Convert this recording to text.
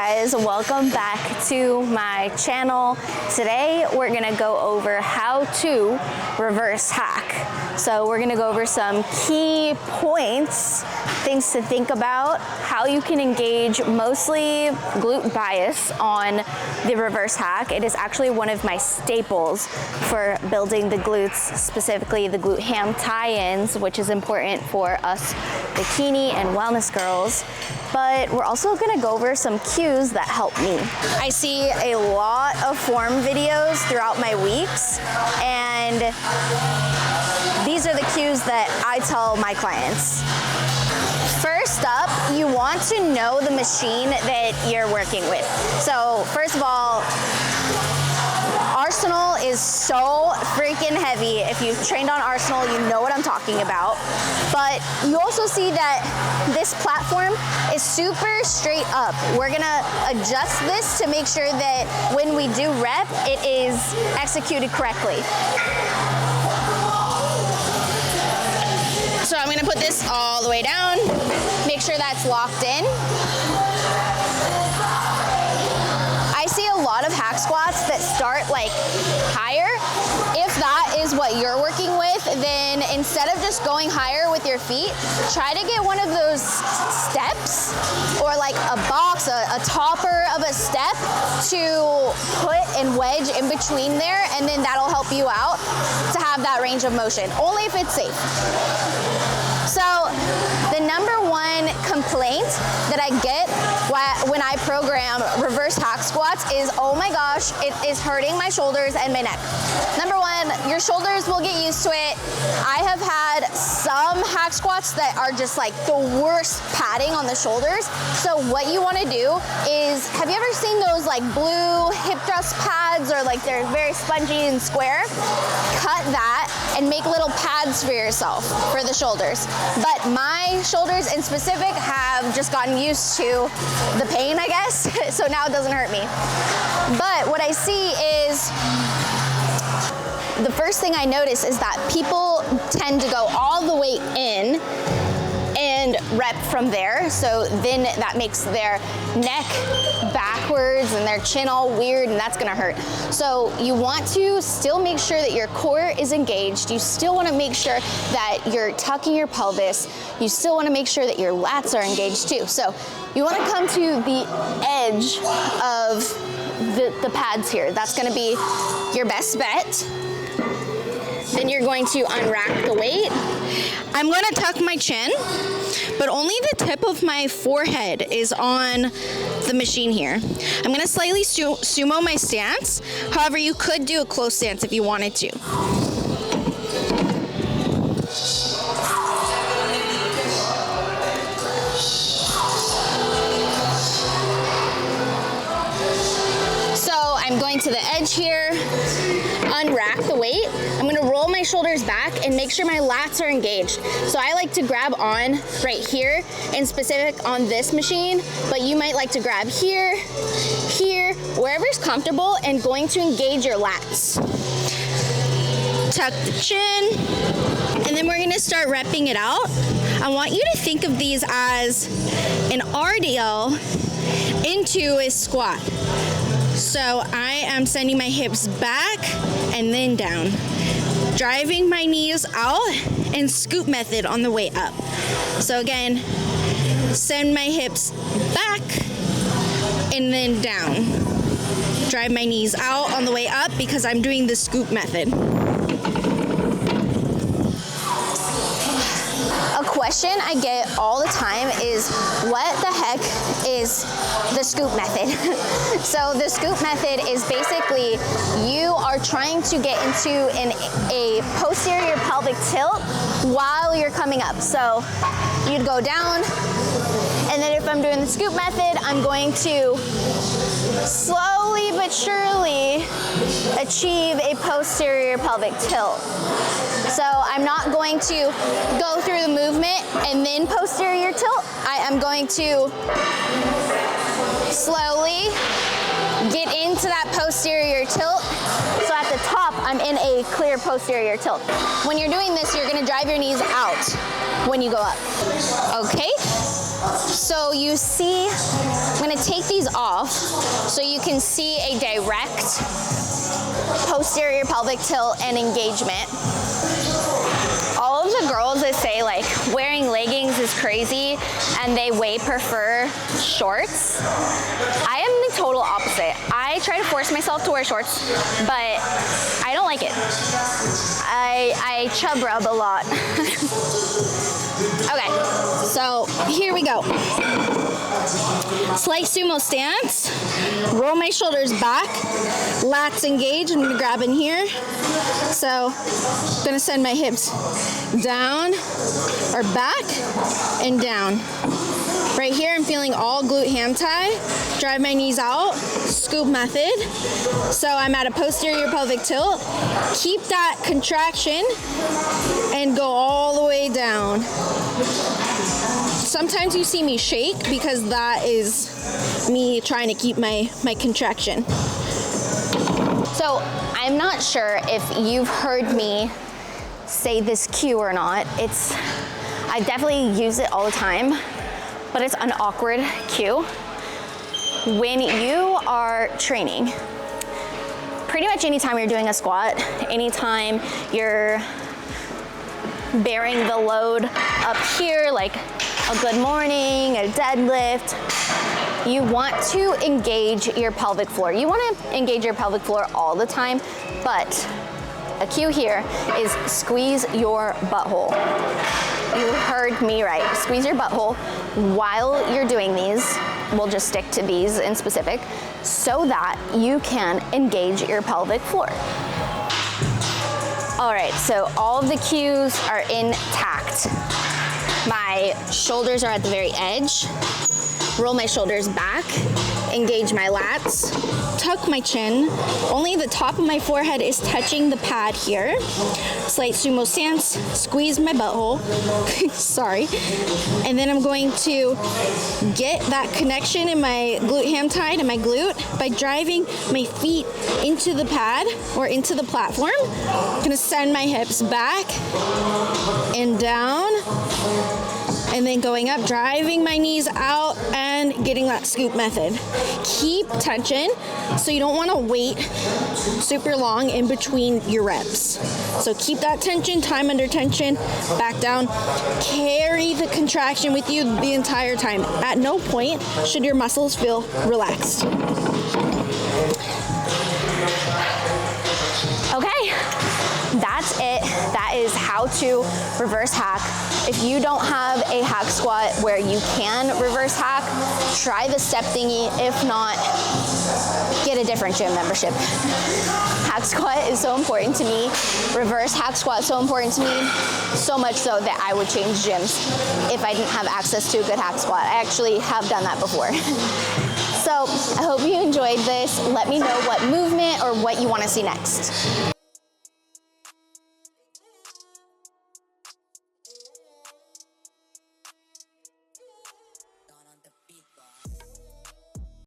guys, welcome back to my channel. Today we're gonna go over how to reverse hack. So we're gonna go over some key points, things to think about, how you can engage mostly glute bias on the reverse hack. It is actually one of my staples for building the glutes, specifically the glute ham tie-ins, which is important for us bikini and wellness girls. But we're also gonna go over some cues that help me. I see a lot of form videos throughout my weeks, and these are the cues that I tell my clients. First up, you want to know the machine that you're working with. So first of all, Arsenal is so freaking heavy. If you've trained on Arsenal, you know what I'm talking about. But you also see that this platform is super straight up. We're gonna adjust this to make sure that when we do rep, it is executed correctly. So I'm gonna put this all the way down, make sure that's locked in. I see a lot of hack squats that start like higher. If that is what you're working with, then instead of just going higher with your feet, try to get one of those steps or like a box, a topper of a step to put and wedge in between there, and then that'll help you out to have that range of motion, only if it's safe. So the number one complaint that I get when I program reverse hack squats is, oh my gosh, it is hurting my shoulders and my neck. Number one, your shoulders will get used to it. I have had some hack squats that are just like the worst padding on the shoulders. So what you want to do is, have you ever seen those like blue hip thrust pads, or like they're very spongy and square? Cut that and make little pads for yourself for the shoulders. But my shoulders in specific have just gotten used to the pain, I guess, so now it doesn't hurt me. But what I see is, the first thing I notice is that people tend to go all the way in and rep from there. So then that makes their neck backwards and their chin all weird, and that's gonna hurt. So you want to still make sure that your core is engaged. You still wanna make sure that you're tucking your pelvis. You still wanna make sure that your lats are engaged too. So you wanna come to the edge of the pads here. That's gonna be your best bet. Then you're going to unrack the weight. I'm gonna tuck my chin, but only the tip of my forehead is on the machine here. I'm gonna slightly sumo my stance. However, you could do a close stance if you wanted to. I'm going to the edge here, unrack the weight. I'm gonna roll my shoulders back and make sure my lats are engaged. So I like to grab on right here, in specific on this machine, but you might like to grab here, here, wherever's comfortable, and going to engage your lats. Tuck the chin, and then we're gonna start repping it out. I want you to think of these as an RDL into a squat. So I am sending my hips back and then down, driving my knees out, and scoop method on the way up. So again, send my hips back and then down. Drive my knees out on the way up because I'm doing the scoop method. A question I get all the time is, what the heck is the scoop method? So the scoop method is basically you are trying to get into a posterior pelvic tilt while you're coming up. So you'd go down, and then if I'm doing the scoop method, I'm going to slowly but surely achieve a posterior pelvic tilt. So I'm not going to go through the movement and then posterior tilt. I am going to slowly get into that posterior tilt. So at the top, I'm in a clear posterior tilt. When you're doing this, you're gonna drive your knees out when you go up. Okay, So you see, I'm gonna take these off so you can see a direct posterior pelvic tilt and engagement. All of the girls that say like wearing leggings is crazy and they way prefer shorts, I am the total opposite. I try to force myself to wear shorts, but I don't like it. I chub rub a lot. Okay, so here we go. Slight sumo stance. Roll my shoulders back. Lats engage. I'm gonna grab in here. So I'm gonna send my hips down or back and down. Right here, I'm feeling all glute ham tie. Drive my knees out, scoop method. So I'm at a posterior pelvic tilt. Keep that contraction and go all the way down. Sometimes you see me shake because that is me trying to keep my contraction. So I'm not sure if you've heard me say this cue or not. I definitely use it all the time, but it's an awkward cue. When you are training, pretty much anytime you're doing a squat, anytime you're bearing the load up here, like a good morning, a deadlift, you want to engage your pelvic floor. You want to engage your pelvic floor all the time, but a cue here is squeeze your butthole. You heard me right. Squeeze your butthole while you're doing these. We'll just stick to these in specific so that you can engage your pelvic floor. All right, so all of the cues are intact. My shoulders are at the very edge. Roll my shoulders back, engage my lats, tuck my chin. Only the top of my forehead is touching the pad here. Slight sumo stance, squeeze my butthole. Sorry. And then I'm going to get that connection in my glute ham tie to my glute by driving my feet into the pad or into the platform. I'm gonna send my hips back and down. And then going up, driving my knees out and getting that scoop method. Keep tension, so you don't want to wait super long in between your reps. So keep that tension, time under tension, back down. Carry the contraction with you the entire time. At no point should your muscles feel relaxed. Okay, that's it. That is how to reverse hack. If you don't have a hack squat where you can reverse hack, try the step thingy. If not, get a different gym membership. Hack squat is so important to me. Reverse hack squat is so important to me. So much so that I would change gyms if I didn't have access to a good hack squat. I actually have done that before. So I hope you enjoyed this. Let me know what movement or what you want to see next.